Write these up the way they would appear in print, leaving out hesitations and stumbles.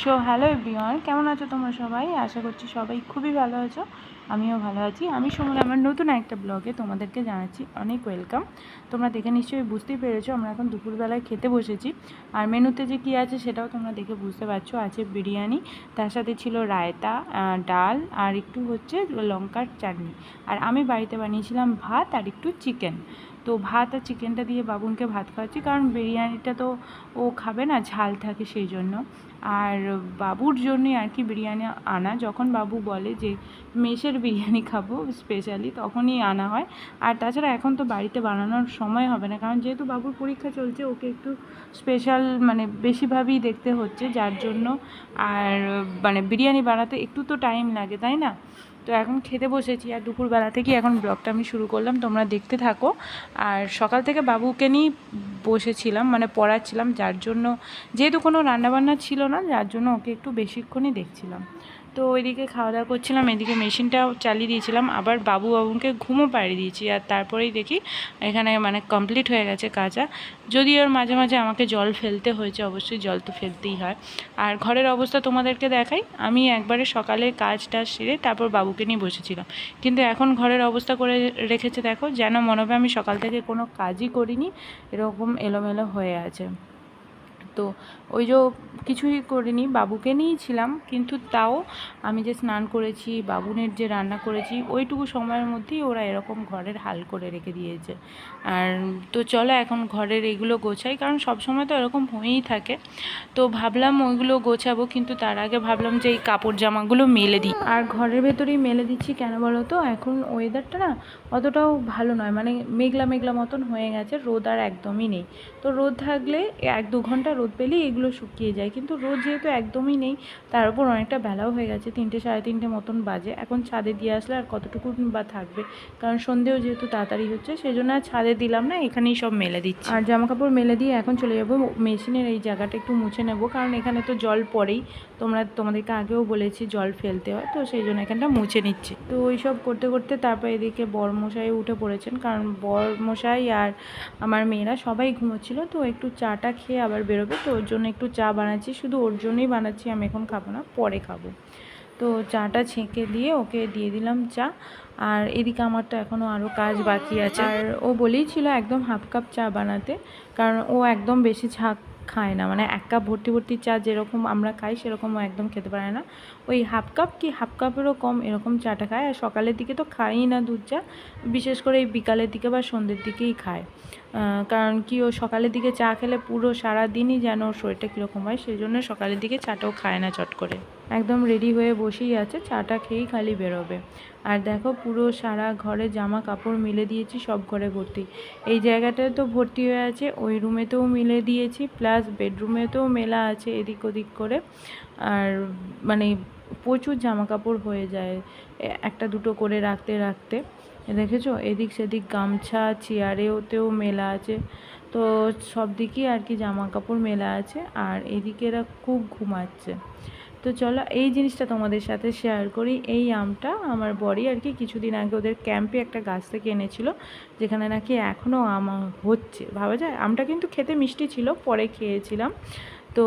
Hello everyone, কেমন আছো তোমরা সবাই? আশা করছি সবাই খুবই ভালো আছো। আমিও ভালো আছি। আমি সুমন, আমার নতুন একটা ব্লগে তোমাদেরকে জানাচ্ছি অনেক ওয়েলকাম। তোমরা দেখে নিশ্চয়ই বুঝতেই পেরেছো আমরা এখন দুপুরবেলায় খেতে বসেছি। আর মেনুতে যে কী আছে সেটাও তোমরা দেখে বুঝতে পারছো। আছে বিরিয়ানি, তার সাথে ছিল রায়তা, ডাল আর একটু হচ্ছে লঙ্কার চাটনি। আর আমি বাড়িতে বানিয়েছিলাম ভাত আর একটু চিকেন। তো ভাত আর চিকেনটা দিয়ে বাবুনকে ভাত খাওয়াচ্ছি, কারণ বিরিয়ানিটা তো ও খাবে না, ঝাল থাকে সেই জন্য। আর বাবুর জন্যই আর কি বিরিয়ানি আনা। যখন বাবু বলে যে মেসের বিরিয়ানি খাবো স্পেশালি, তখনই আনা হয়। আর তাছাড়া এখন তো বাড়িতে বানানোর সময় হবে না, কারণ যেহেতু বাবুর পরীক্ষা চলছে, ওকে একটু স্পেশাল মানে বেশিভাবেই দেখতে হচ্ছে, যার জন্য। আর মানে বিরিয়ানি বানাতে একটু তো টাইম লাগে, তাই না? তো এখন খেতে বসেছি, আর দুপুরবেলা থেকেই এখন ব্লগটা আমি শুরু করলাম, তোমরা দেখতে থাকো। আর সকাল থেকে বাবুকে নিয়ে বসেছিলাম, মানে পড়াচ্ছিলাম, যার জন্য যেহেতু কোনো রান্নাবান্না ছিল না, যার জন্য ওকে একটু বেশিক্ষণই দেখছিলাম। তো ওইদিকে খাওয়া দাওয়া করছিলাম, এদিকে মেশিনটাও চালিয়ে দিয়েছিলাম, আবার বাবুকে ঘুমও পাড়িয়ে দিয়েছি। আর তারপরেই দেখি এখানে মানে কমপ্লিট হয়ে গেছে কাজা। যদি ওর মাঝে মাঝে আমাকে জল ফেলতে হয়েছে, অবশ্যই জল তো ফেলতেই হয়। আর ঘরের অবস্থা তোমাদেরকে দেখাই। আমি একবারে সকালে কাজটা সেরে তারপর বাবুকে নিয়ে বসেছিলাম, কিন্তু এখন ঘরের অবস্থা করে রেখেছে দেখো, যেন মনে হবে আমি সকাল থেকে কোনো কাজই করিনি, এরকম এলোমেলো হয়ে আছে। তো ওই যে কিছুই করিনি, বাবুকে নিয়েই ছিলাম, কিন্তু তাও আমি যে স্নান করেছি, বাবুনের যে রান্না করেছি, ওইটুকু সময়ের মধ্যেই ওরা এরকম ঘরের হাল করে রেখে দিয়েছে। আর তো চলো এখন ঘরের এগুলো গোছাই, কারণ সব সময় তো এরকম হয়েই থাকে। তো ভাবলাম ওইগুলো গোছাবো, কিন্তু তার আগে ভাবলাম যে এই কাপড় জামাগুলো মেলে দিই। আর ঘরের ভেতরেই মেলে দিচ্ছি, কেন বলো তো, এখন ওয়েদারটা না অতটাও ভালো নয়, মানে মেঘলা মেঘলা মতন হয়ে গেছে, রোদ আর একদমই নেই। তো রোদ থাকলে 1-2 ঘন্টা রোদ পেলেই এগুলো শুকিয়ে যায়, কিন্তু রোদ যেহেতু একদমই নেই, তার উপর অনেকটা বেলাও হয়ে গেছে, 3-3:30 মতন বাজে। এখন ছাদে দিয়ে আসলে আর কতটুকু বা থাকবে, কারণ সন্ধেও যেহেতু তাড়াতাড়ি হচ্ছে, সেই জন্য আর ছাদে দিলাম না, এখানেই সব মেলে দিচ্ছি। আর জামাকাপড় মেলে দিয়ে এখন চলে যাবো মেশিনের এই জায়গাটা একটু মুছে নেব, কারণ এখানে তো জল পড়েই, তোমাদেরকে আগেও বলেছি জল ফেলতে হয়, তো সেই জন্য এখানটা মুছে নিচ্ছি। তো ওই সব করতে করতে তারপর এদিকে বরমশাই উঠে পড়েছেন, কারণ বরমশাই আর আমার মেয়েরা সবাই ঘুমোচ্ছিল। তো একটু চাটা খেয়ে আবার বেরোবে, তো ওর জন্য একটু চা বানাচ্ছি, শুধু ওর জন্যই বানাচ্ছি, আমি এখন খাবো না, পরে খাবো। তো চাটা ছেঁকে দিয়ে ওকে দিয়ে দিলাম চা। আর এদিকে আমার তো এখনও আরও কাজ বাকি আছে। আর ও বলেই ছিল একদম হাফ কাপ চা বানাতে, কারণ ও একদম বেশি চা খায় না, মানে 1 কাপ ভর্তি ভর্তি চা যেরকম আমরা খাই সেরকম ও একদম খেতে পারে না। ওই হাফ কাপ কি হাফ কাপেরও কম এরকম চাটা খায়। আর সকালের দিকে তো খায়ই না দুধ চা, বিশেষ করে এই বিকালের দিকে বা সন্ধ্যের দিকেই খায়। কারণ কি, ও সকালের দিকে চা খেলে পুরো সারা দিনই যেন ওর শরীরটা কীরকম হয়, সেই জন্য সকালের দিকে চাটাও খায় না চট করে। একদম রেডি হয়ে বসেই আছে, চাটা খেয়েই খালি বেরোবে। আর দেখো পুরো সারা ঘরে জামা কাপড় মিলে দিয়েছি, সব ঘরে ভর্তি। এই জায়গাটায় তো ভর্তি হয়ে আছে, ওই রুমেতেও মিলে দিয়েছি, প্লাস বেডরুমেতেও মেলা আছে এদিক ওদিক করে। আর মানে প্রচুর জামা কাপড় হয়ে যায় একটা দুটো করে রাখতে রাখতে। দেখেছো এদিক সেদিক গামছা চেয়ারেওতেও মেলা আছে, তো সব দিকেই আর কি জামা কাপড় মেলা আছে। আর এদিকে এরা খুব ঘুমাচ্ছে। তো চলো এই জিনিসটা তোমাদের সাথে শেয়ার করি। এই আমটা আমার বড়ি আর কি কিছুদিন আগে ওদের ক্যাম্পে একটা গাছ থেকে এনেছিল, যেখানে নাকি এখনও আম হচ্ছে, ভাবা যায়। আমটা কিন্তু খেতে মিষ্টি ছিল, পরে খেয়েছিলাম। তো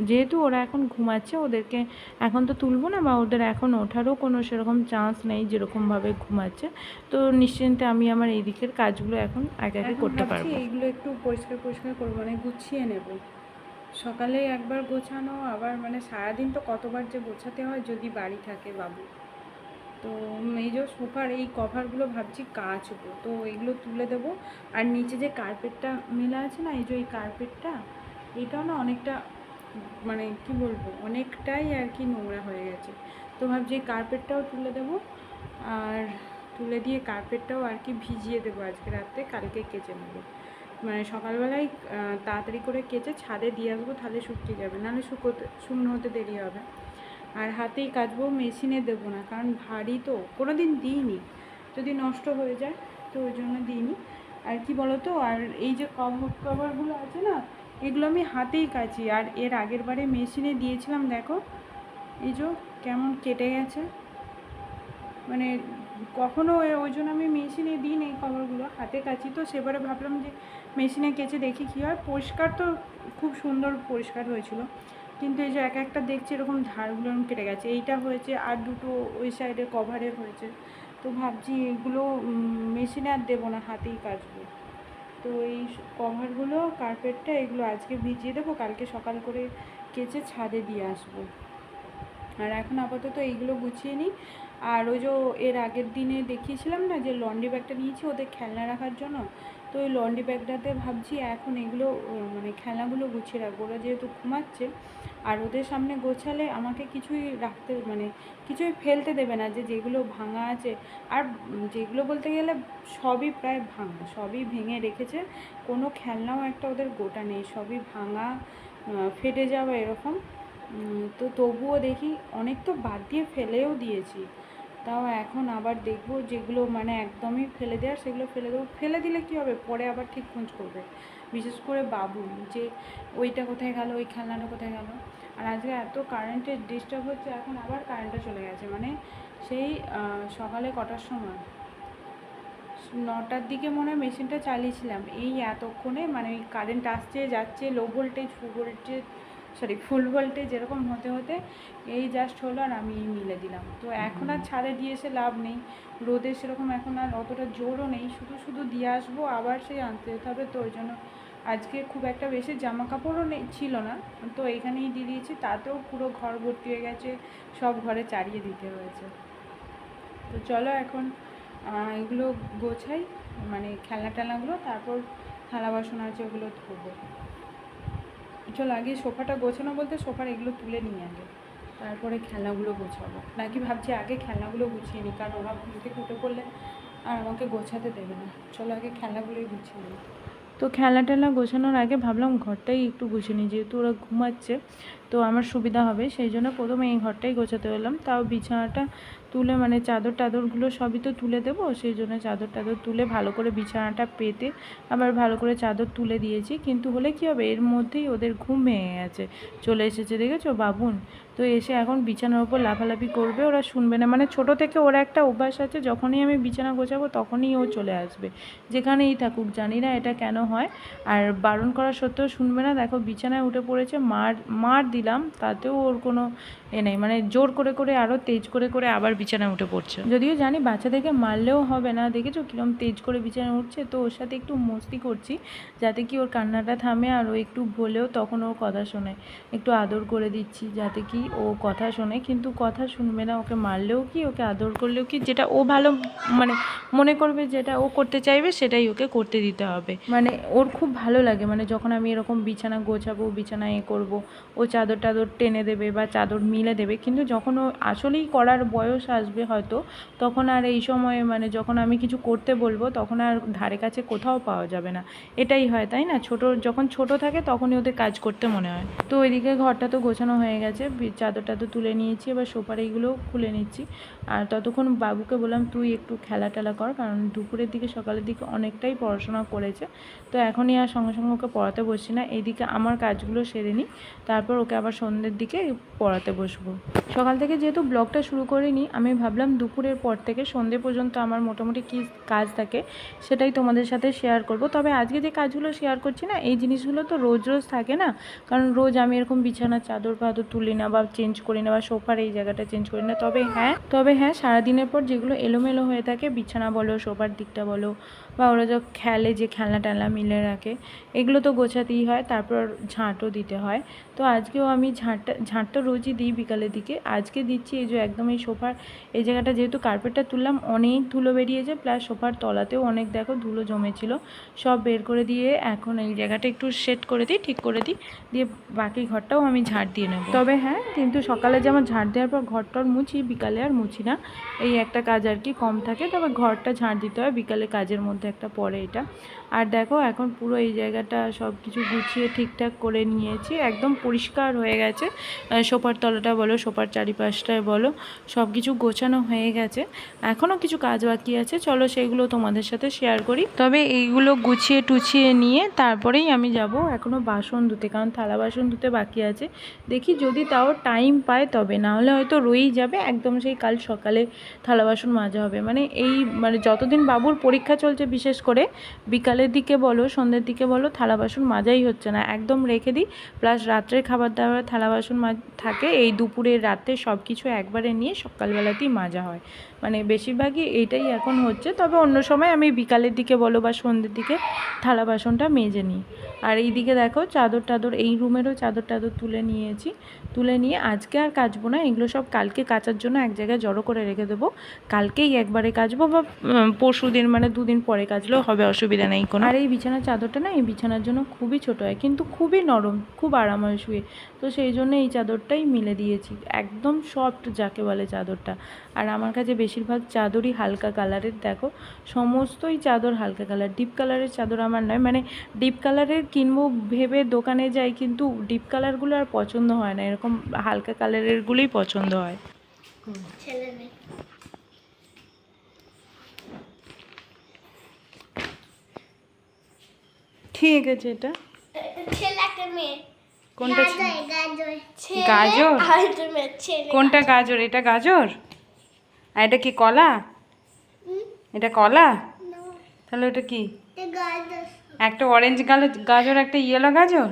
যেহেতু ওরা এখন ঘুমাচ্ছে, ওদেরকে এখন তো তুলবো না, বা ওদের এখন ওঠারও কোনো সেরকম চান্স নেই যেরকমভাবে ঘুমাচ্ছে। তো নিশ্চিন্তে আমি আমার এই দিকের কাজগুলো এখন আগে আগে করতে পারবো। এইগুলো একটু পরিষ্কার পরিষ্কার করবো, মানে গুছিয়ে নেব। সকালে একবার গোছানো, আবার মানে সারাদিন তো কতবার যে গোছাতে হয় যদি বাড়ি থাকে বাবু। তো এই যে সোফার এই কভারগুলো ভাবছি কাচবো, তো এগুলো তুলে দেবো। আর নিচে যে কার্পেটটা মেলা আছে না, এই যে এই কার্পেটটা, এটাও না অনেকটা মানে কি বলবো, অনেকটাই আর কি নোংরা হয়ে গেছে। তো ভাবছি এই কার্পেটটাও তুলে দেবো, আর তুলে দিয়ে কার্পেটটাও আর কি ভিজিয়ে দেবো আজকে রাতে, কালকে কেচে নেবো। মানে সকালবেলায় তাড়াতাড়ি করে কেচে ছাদে দিয়ে আসবো, তাহলে শুকিয়ে যাবে, নাহলে শুকনো হতে দেরি হবে। আর হাতেই কাচবো, মেশিনে দেবো না, কারণ ভারী তো, কোনো দিন দিইনি, যদি নষ্ট হয়ে যায় তো ওই জন্য দিইনি। আর কি বলো তো, আর এই যে কভারগুলো আছে না, এগুলো আমি হাতেই কাচি। আর এর আগের বারে মেশিনে দিয়েছিলাম, দেখো এই যে কেমন কেটে গেছে, মানে কখনো ওই জন্য আমি মেশিনে দিই না, এই কভারগুলো হাতে কাচি। তো সেবারে ভাবলাম যে মেশিনে কেচে দেখি কী হয়। পরিষ্কার তো খুব সুন্দর পরিষ্কার হয়েছিল, কিন্তু এই যে এক একটা দেখছি এরকম ধারগুলো এরকম কেটে গেছে। এইটা হয়েছে, আর দুটো ওই সাইডে কভারে হয়েছে। তো ভাবছি এগুলো মেশিনে আর দেবো না, হাতেই কাচবো। তো এই কভারগুলো, কার্পেটটা, এগুলো আজকে ভিজিয়ে দেবো, কালকে সকাল করে কেচে ছাদে দিয়ে আসবো। আর এখন আপাতত এইগুলো গুছিয়ে নিই। আর ওই যে এর আগের দিনে দেখিয়েছিলাম না যে লন্ড্রি ব্যাগটা নিয়েছি ওদের খেলনা রাখার জন্য, তো ওই লন্ড্রি ব্যাগটাতে ভাবছি এখন এগুলো মানে খেলনাগুলো গুছিয়ে রাখবো। ওরা যেহেতু ঘুমাচ্ছে, আর ওদের সামনে গোছালে আমাকে কিছুই রাখতে মানে কিছুই ফেলতে দেবে না, যে যেগুলো ভাঙা আছে। আর যেগুলো বলতে গেলে সবই প্রায় ভাঙা, সবই ভেঙে রেখেছে, কোনো খেলনাও একটা ওদের গোটা নেই, সবই ভাঙা, ফেটে যাওয়া এরকম। তো তবুও দেখি, অনেক তো বাদ দিয়ে ফেলেও দিয়েছি, তাও এখন আবার দেখবো যেগুলো মানে একদমই ফেলে দেওয়ার সেগুলো ফেলে দেবো। ফেলে দিলে কী হবে, পরে আবার ঠিক খোঁজ করবে, বিশেষ করে বাবু, যে ওইটা কোথায় গেল, ওই খেলনাটা কোথায় গেল। আর আজকে এত কারেন্টের ডিস্টার্ব হচ্ছে, এখন আবার কারেন্টটা চলে গেছে, মানে সেই সকালে কটার সময়, 9টার দিকে মনে হয় মেশিনটা চালিয়েছিলাম, এই এতক্ষণে মানে ওই কারেন্ট আসছে যাচ্ছে, লো ভোল্টেজ ফুল ভোল্টেজ এরকম হতে হতে এই জাস্ট হলো, আর আমি মিলে দিলাম। তো এখন আর ছাদে দিয়ে এসে লাভ নেই, রোদে সেরকম এখন আর অতটা জোরও নেই, শুধু শুধু দিয়ে আসবো, আবার সেই আনতে যেতে হবে। তো ওই জন্য আজকে খুব একটা বেশি জামা কাপড়ও ছিল না, তো এইখানেই দিয়ে দিয়েছি, তাতেও পুরো ঘর ভর্তি হয়ে গেছে, সব ঘরে চারিয়ে দিতে হয়েছে। তো চলো এখন এগুলো গোছাই, মানে খেলনা টেলনাগুলো, তারপর থালা বাসন আছে ওগুলো ধোবো। চলো আগে সোফাটা গোছানো বলতে সোফার এগুলো তুলে নিয়ে আগে, তারপরে খেলনাগুলো গোছাবো। নাকি ভাবছি আগে খেলনাগুলো গুছিয়ে নিই, কারণ ওরা ঘুম থেকে উঠে পড়লে আর আমাকে গোছাতে দেবে না। চলো আগে খেলনাগুলোই গুছিয়ে নিই। তো খেলনা টেলনা গোছানোর আগে ভাবলাম ঘরটাই একটু গুছিয়ে নিই, যেহেতু ওরা ঘুমাচ্ছে তো আমার সুবিধা হবে, সেই জন্য প্রথমে এই ঘরটাই গোছাতে হলাম। তাও বিছানাটা তুলে মানে চাদর টাদরগুলো সবই তো তুলে দেবো, সেই জন্য চাদর টাদর তুলে ভালো করে বিছানাটা পেতে আবার ভালো করে চাদর তুলে দিয়েছি। কিন্তু হলে কী হবে, এর মধ্যেই ওদের ঘুম ভেঙে গেছে, চলে এসেছে দেখেছো বাবুন। তো এসে এখন বিছানার ওপর লাফালাফি করবে, ওরা শুনবে না, মানে ছোট থেকে ওরা একটা অভ্যাস আছে, যখনই আমি বিছানা গোছাবো তখনই ও চলে আসবে, যেখানেই থাকুক। জানি না এটা কেন হয়, আর বারণ করা সত্ত্বেও শুনবে না। দেখো বিছানায় উঠে পড়েছে, মার দিলাম তাতেও ওর কোনো নেই, মানে জোর করে করে আরও তেজ করে করে আবার বিছানায় উঠে পড়ছে। যদিও জানি বাচ্চাদেরকে মারলেও হবে না, দেখেছো কীরকম তেজ করে বিছানায় উঠছে। তো ওর সাথে একটু মস্তি করছি যাতে কি ওর কান্নাটা থামে, আর ও একটু বলেও তখন ও কথা শোনে, একটু আদর করে দিচ্ছি যাতে কি ও কথা শোনে। কিন্তু কথা শুনবে না, ওকে মারলেও কি ওকে আদর করলেও কি, যেটা ও ভালো মানে মনে করবে, যেটা ও করতে চাইবে সেটাই ওকে করতে দিতে হবে। মানে ওর খুব ভালো লাগে, মানে যখন আমি এরকম বিছানা গোছাবো, বিছানা করবো, ও চাদর টাদর টেনে দেবে বা চাদর মিলে দেবে। কিন্তু যখন ও আসলেই করার বয়স আসবে হয়তো, তখন আর এই সময় মানে যখন আমি কিছু করতে বলবো তখন আর ধারে কাছে কোথাও পাওয়া যাবে না। এটাই হয় তাই না, যখন ছোট থাকে তখনই ওদের কাজ করতে মনে হয়। তো ওইদিকে ঘরটা তো গোছানো হয়ে গেছে, চাদর টাদর তুলে নিয়েছি, এবার সোফার এইগুলোও খুলে নিচ্ছি। আর ততক্ষণ বাবুকে বললাম তুই একটু খেলা টেলা কর, কারণ দুপুরের দিকে সকালের দিকে অনেকটাই পড়াশোনা করেছে। তো এখনই আর সঙ্গে সঙ্গে ওকে পড়াতে বসছি না, এইদিকে আমার কাজগুলো সেরে নিই, তারপর ওকে আবার সন্ধ্যের দিকে পড়াতে বসবো। সকাল থেকে যেহেতু ব্লগটা শুরু করিনি, আমি ভাবলাম দুপুরের পর থেকে সন্ধ্যে পর্যন্ত আমার মোটামুটি কী কাজ থাকে সেটাই তোমাদের সাথে শেয়ার করব। তবে আজকে যে কাজগুলো শেয়ার করছি না, এই জিনিসগুলো তো রোজ রোজ থাকে না, কারণ রোজ আমি এরকম বিছানার চাদর ফাদর তুলি না বা চেঞ্জ করি না, বা সোফার এই জায়গাটা চেঞ্জ করি না। তবে হ্যাঁ সারাদিনের পর যেগুলো এলোমেলো হয়ে থাকে, বিছানা বলো, সোফার দিকটা বলো, বা ওরা যে খেলে যে খেলনা টেলনা মিলে রাখে, এগুলো তো গোছাতেই হয়, তারপর ঝাঁটও দিতে হয়। তো আজকেও আমি ঝাঁটটা রোজই দিই বিকালের দিকে, আজকে দিচ্ছি। এই যে একদম এই সোফার এই জায়গাটা যেহেতু কার্পেটটা তুললাম, অনেক ধুলো বেরিয়েছে, প্লাস সোফার তলাতেও অনেক দেখো ধুলো জমেছিল, সব বের করে দিয়ে এখন এই জায়গাটা একটু সেট করে দিই, ঠিক করে দিই, দিয়ে বাকি ঘরটাও আমি ঝাঁট দিয়ে নেব। তবে হ্যাঁ, কিন্তু সকালে যেমন ঝাঁট দেওয়ার পর ঘরটার মুছি, বিকালে আর মুছি না, এই একটা কাজ আর কি কম থাকে। তবে ঘরটা ঝাঁট দিতে হয়, বিকালে কাজের মধ্যে একটা পড়ে এটা। আর দেখো এখন পুরো এই জায়গাটা সব কিছু গুছিয়ে ঠিকঠাক করে নিয়েছি, একদম পরিষ্কার হয়ে গেছে। সোফার তলাটা বলো, সোফার চারিপাশটায় বলো, সব কিছু গোছানো হয়ে গেছে। এখনও কিছু কাজ বাকি আছে, চলো সেগুলো তোমাদের সাথে শেয়ার করি। তবে এইগুলো গুছিয়ে টুছিয়ে নিয়ে তারপরেই আমি যাব এখনও বাসন ধুতে, কারণ থালা বাসন ধুতে বাকি আছে। দেখি যদি তাও টাইম পায় তবে, না হলে হয়তো রয়েই যাবে, একদম সেই কাল সকালে থালা বাসন মাজা হবে। মানে যতদিন বাবুর পরীক্ষা চলছে, বিশেষ করে বিকালে বিকালের দিকে বলো সন্ধ্যের দিকে বলো থালা বাসন মাজাই হচ্ছে না, একদম রেখে দিই। প্লাস রাত্রের খাবার দাবার থালা বাসন থাকে, এই দুপুরে রাতে সব কিছু একবারে নিয়ে সকালবেলাতেই মাজা হয়। মানে বেশিরভাগই এইটাই এখন হচ্ছে, তবে অন্য সময় আমি বিকালের দিকে বলো বা সন্ধ্যের দিকে থালা বাসনটা মেজে নিই। আর এই দিকে দেখো চাদর টাদর, এই রুমেরও চাদর টাদর তুলে নিয়েছি। তুলে নিয়ে আজকে আর কাচবো না, এগুলো সব কালকে কাচার জন্য এক জায়গায় জড়ো করে রেখে দেবো। কালকেই একবারে কাচবো বা পরশু দিন মানে দুদিন পরে কাচলেও হবে, অসুবিধা নেই কোনো। আর এই বিছানার চাদরটা না এই বিছানার জন্য খুবই ছোট হয়, কিন্তু খুবই নরম, খুব আরাম হয় শুয়ে। তো সেই জন্য এই চাদরটাই মিলে দিয়েছি, একদম সফট যাকে বলে চাদরটা। আর আমার কাছে বেশিরভাগ চাদরই হালকা কালারের, দেখো সমস্তই চাদর হালকা কালার। ডিপ কালারের চাদর আমার নয়, মানে ডিপ কালারের কিনবো ভেবে দোকানে যাই, কিন্তু ডিপ কালারগুলো আর পছন্দ হয় না, এরকম হালকা কালারেরগুলোই পছন্দ হয়। ঠিক আছে, এটা কোনটা? গাজর? কোনটা গাজর? এটা গাজর? আর এটা কি কলা? এটা কলা? তাহলে এটা কি? একটা অরেঞ্জ গাজর, একটা ইয়েলো গাজর।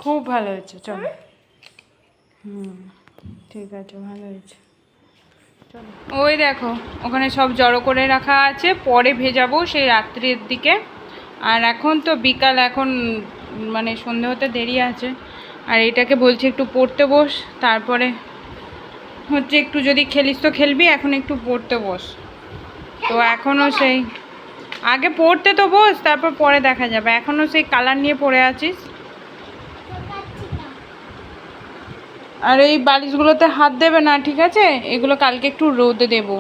খুব ভালো হয়েছে, চলো। ঠিক আছে, ভালো হয়েছে, চলো। ওই দেখো ওখানে সব জড়ো করে রাখা আছে, পরে ভেজাবো সেই রাত্রির দিকে। আর এখন তো বিকাল, এখন মানে সন্ধে হতে দেরি আছে। আর এটাকে বলছি একটু পড়তে বস, তারপরে হচ্ছে একটু যদি খেলিস তো খেলবি, এখন একটু পড়তে বস। তো এখনও সেই আগে পড়তে তো বস, তারপর পরে দেখা যাবে। এখনও সেই কালার নিয়ে পড়ে আছিস। আর এই বালিশগুলোতে হাত দেবে না, ঠিক আছে? এগুলো কালকে একটু রোদে দেবো।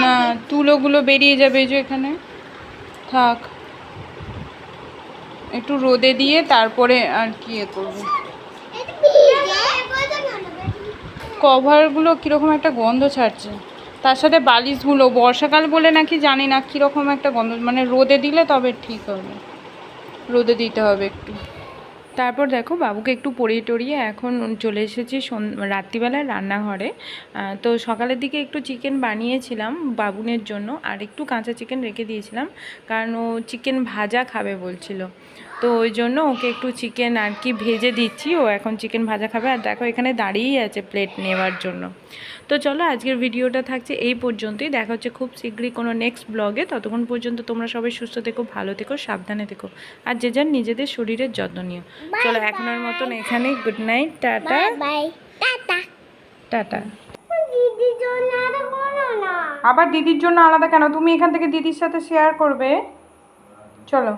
না, তুলোগুলো বেরিয়ে যাবে, যে এখানে থাক, একটু রোদে দিয়ে তারপরে আর কি এ করবো। কভারগুলো কীরকম একটা গন্ধ ছাড়ছে, তার সাথে বালিশগুলো বর্ষাকাল বলে নাকি জানি না কীরকম একটা গন্ধ, মানে রোদে দিলে তবে ঠিক হবে, রোদে দিতে হবে একটু। তারপর দেখো বাবুকে একটু পরিয়ে টরিয়ে এখন চলে এসেছি রাত্রিবেলায় রান্নাঘরে। তো সকালের দিকে একটু চিকেন বানিয়েছিলাম বাবুনের জন্য, আর একটু কাঁচা চিকেন রেখে দিয়েছিলাম, কারণ ও চিকেন ভাজা খাবে বলছিল। তো ওই জন্য ওকে একটু চিকেন আর কি ভেজে দিচ্ছি, ও এখন চিকেন ভাজা খাবে। আর দেখো এখানে দাঁড়িয়েই আছে প্লেট নেওয়ার জন্য। তো চলো আজকের ভিডিওটা থাকছে এই পর্যন্তই, দেখা হচ্ছে খুব শীঘ্রই কোনো নেক্সট ব্লগে। ততক্ষণ পর্যন্ত তোমরা সবাই সুস্থ থেকো, ভালো থেকো, সাবধানে থেকো, আর যে যার নিজেদের শরীরের যত্ন নিও। চলো এখনের মতন এখানেই, গুড নাইট, টাটা। টাটা। আবার দিদির জন্য আলাদা কেন? তুমি এখান থেকে দিদির সাথে শেয়ার করবে, চলো।